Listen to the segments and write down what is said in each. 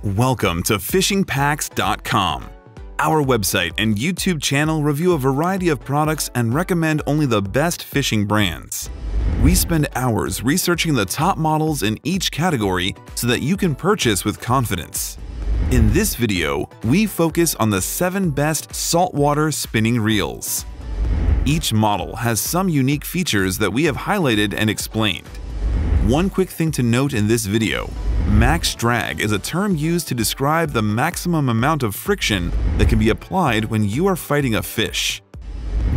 Welcome to fishingpacks.com. Our website and YouTube channel review a variety of products and recommend only the best fishing brands. We spend hours researching the top models in each category so that you can purchase with confidence. In this video, we focus on the 7 best saltwater spinning reels. Each model has some unique features that we have highlighted and explained. One quick thing to note in this video: max drag is a term used to describe the maximum amount of friction that can be applied when you are fighting a fish.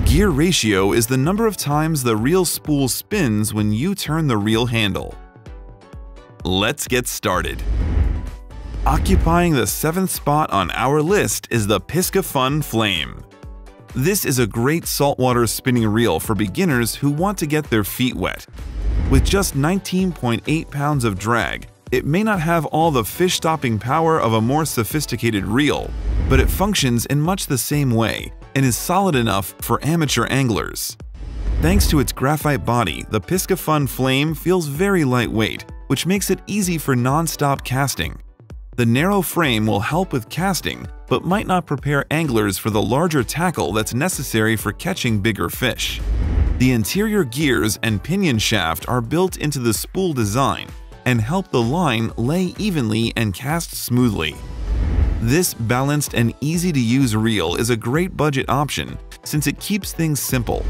Gear ratio is the number of times the reel spool spins when you turn the reel handle. Let's get started. Occupying the 7th spot on our list is the Piska Fun Flame. This is a great saltwater spinning reel for beginners who want to get their feet wet. With just 19.8 pounds of drag, it may not have all the fish-stopping power of a more sophisticated reel, but it functions in much the same way and is solid enough for amateur anglers. Thanks to its graphite body, the Piska Fun Flame feels very lightweight, which makes it easy for non-stop casting. The narrow frame will help with casting, but might not prepare anglers for the larger tackle that's necessary for catching bigger fish. The interior gears and pinion shaft are built into the spool design and help the line lay evenly and cast smoothly. This balanced and easy-to-use reel is a great budget option since it keeps things simple.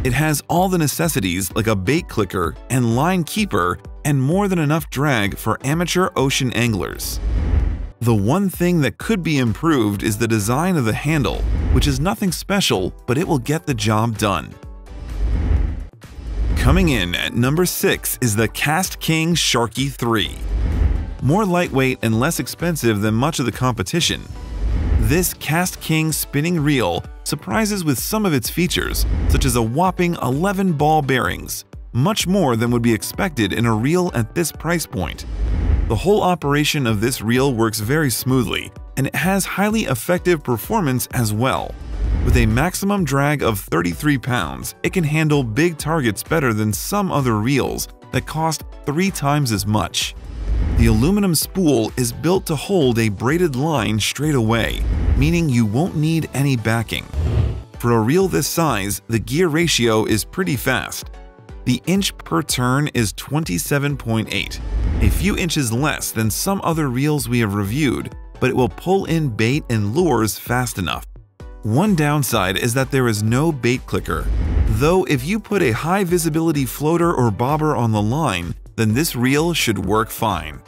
It has all the necessities like a bait clicker and line keeper and more than enough drag for amateur ocean anglers. The one thing that could be improved is the design of the handle, which is nothing special, but it will get the job done. Coming in at number 6 is the Cast King Sharky 3. More lightweight and less expensive than much of the competition, this Cast King spinning reel surprises with some of its features, such as a whopping 11 ball bearings, much more than would be expected in a reel at this price point. The whole operation of this reel works very smoothly, and it has highly effective performance as well. With a maximum drag of 33 pounds, it can handle big targets better than some other reels that cost 3 times as much. The aluminum spool is built to hold a braided line straight away, meaning you won't need any backing. For a reel this size, the gear ratio is pretty fast. The inch per turn is 27.8, a few inches less than some other reels we have reviewed, but it will pull in bait and lures fast enough. One downside is that there is no bait clicker, though if you put a high visibility floater or bobber on the line, then this reel should work fine.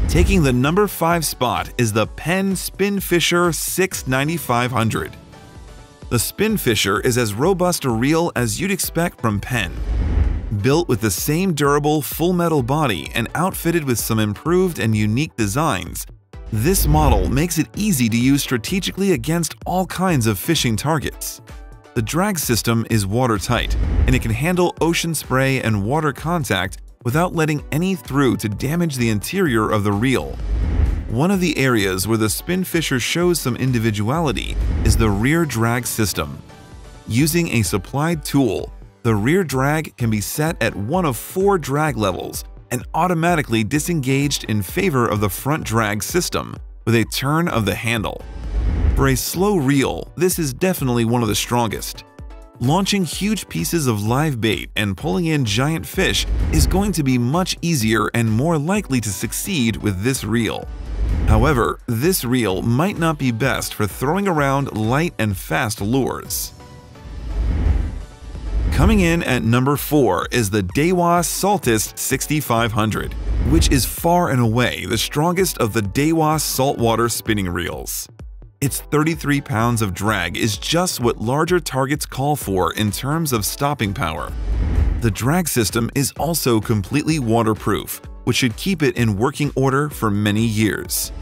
Taking the number 5 spot is the Penn Spinfisher 69500. The Spinfisher is as robust a reel as you'd expect from Penn. Built with the same durable full metal body and outfitted with some improved and unique designs, this model makes it easy to use strategically against all kinds of fishing targets. The drag system is watertight, and it can handle ocean spray and water contact without letting any through to damage the interior of the reel. One of the areas where the Spinfisher shows some individuality is the rear drag system. Using a supplied tool, the rear drag can be set at one of 4 drag levels and automatically disengaged in favor of the front drag system with a turn of the handle. For a slow reel, this is definitely one of the strongest. Launching huge pieces of live bait and pulling in giant fish is going to be much easier and more likely to succeed with this reel. However, this reel might not be best for throwing around light and fast lures. Coming in at number 4 is the Dewa Saltwater 6500, which is far and away the strongest of the Dewa saltwater spinning reels. Its 33 pounds of drag is just what larger targets call for in terms of stopping power. The drag system is also completely waterproof, which should keep it in working order for many years.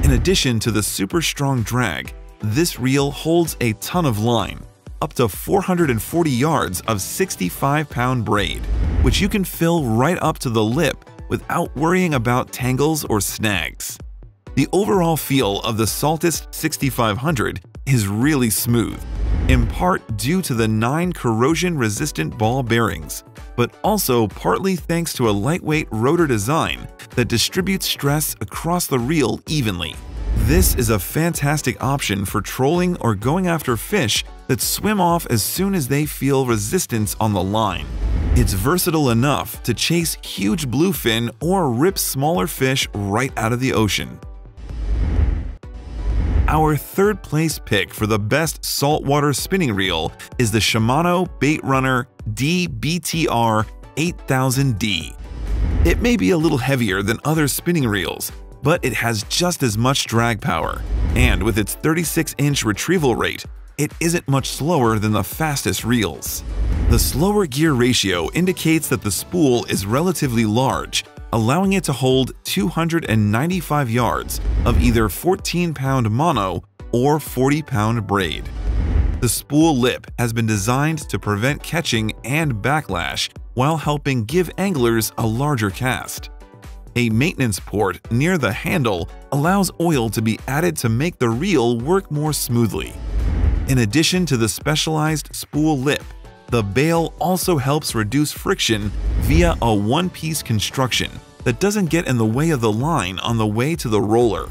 In addition to the super strong drag, this reel holds a ton of line, up to 440 yards of 65-pound braid, which you can fill right up to the lip without worrying about tangles or snags. The overall feel of the Saltwater 6500 is really smooth, in part due to the 9 corrosion-resistant ball bearings, but also partly thanks to a lightweight rotor design that distributes stress across the reel evenly. This is a fantastic option for trolling or going after fish that swim off as soon as they feel resistance on the line. It's versatile enough to chase huge bluefin or rip smaller fish right out of the ocean. Our third place pick for the best saltwater spinning reel is the Shimano Bait Runner DBTR 8000D. It may be a little heavier than other spinning reels, but it has just as much drag power, and with its 36-inch retrieval rate, it isn't much slower than the fastest reels. The slower gear ratio indicates that the spool is relatively large, allowing it to hold 295 yards of either 14-pound mono or 40-pound braid. The spool lip has been designed to prevent catching and backlash while helping give anglers a larger cast. A maintenance port near the handle allows oil to be added to make the reel work more smoothly. In addition to the specialized spool lip, the bail also helps reduce friction via a one-piece construction that doesn't get in the way of the line on the way to the roller.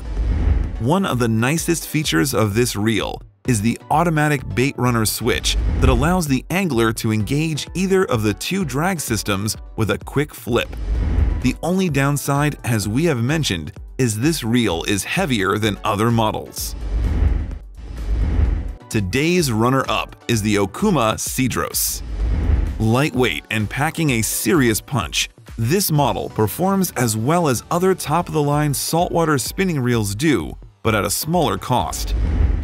One of the nicest features of this reel is the automatic bait runner switch that allows the angler to engage either of the two drag systems with a quick flip. The only downside, as we have mentioned, is this reel is heavier than other models. Today's runner-up is the Okuma Sidrose. Lightweight and packing a serious punch, this model performs as well as other top-of-the-line saltwater spinning reels do, but at a smaller cost.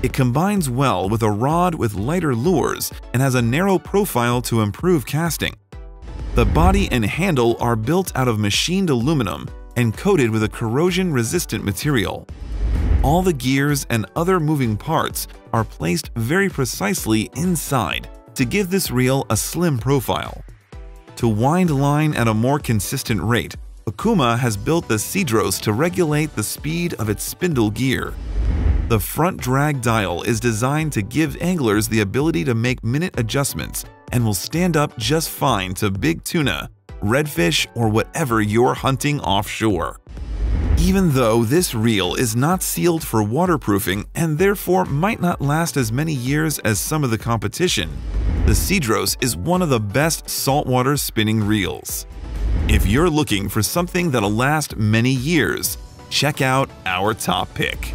It combines well with a rod with lighter lures and has a narrow profile to improve casting. The body and handle are built out of machined aluminum and coated with a corrosion-resistant material. All the gears and other moving parts are placed very precisely inside to give this reel a slim profile. To wind line at a more consistent rate, Okuma has built the Sidrose to regulate the speed of its spindle gear. The front drag dial is designed to give anglers the ability to make minute adjustments and will stand up just fine to big tuna, redfish, or whatever you're hunting offshore. Even though this reel is not sealed for waterproofing and therefore might not last as many years as some of the competition, the Sidrose is one of the best saltwater spinning reels. If you're looking for something that'll last many years, check out our top pick.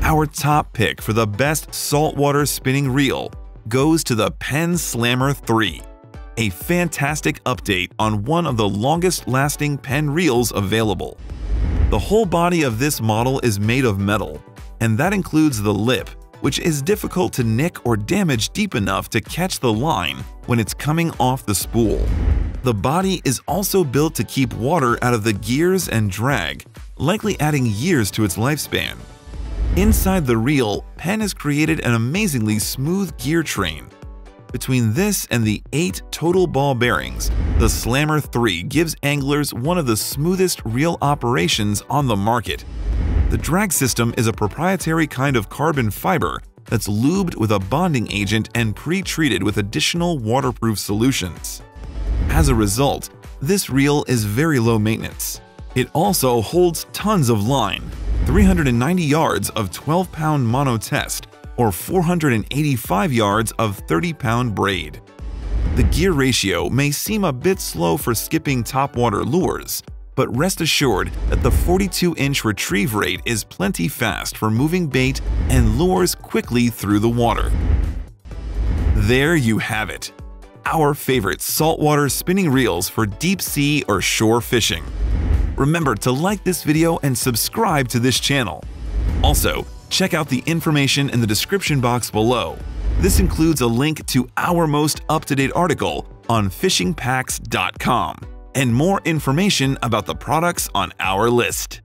Our top pick for the best saltwater spinning reel goes to the Penn Slammer 3, a fantastic update on one of the longest-lasting Penn reels available. The whole body of this model is made of metal, and that includes the lip, which is difficult to nick or damage deep enough to catch the line when it's coming off the spool. The body is also built to keep water out of the gears and drag, likely adding years to its lifespan. Inside the reel, Penn has created an amazingly smooth gear train. Between this and the 8 total ball bearings, the Slammer 3 gives anglers one of the smoothest reel operations on the market. The drag system is a proprietary kind of carbon fiber that's lubed with a bonding agent and pre-treated with additional waterproof solutions. As a result, this reel is very low maintenance. It also holds tons of line, 390 yards of 12-pound mono test, or 485 yards of 30-pound braid. The gear ratio may seem a bit slow for skipping topwater lures, but rest assured that the 42-inch retrieve rate is plenty fast for moving bait and lures quickly through the water. There you have it, our favorite saltwater spinning reels for deep sea or shore fishing. Remember to like this video and subscribe to this channel. Also, check out the information in the description box below. This includes a link to our most up-to-date article on fishingpacks.com and more information about the products on our list.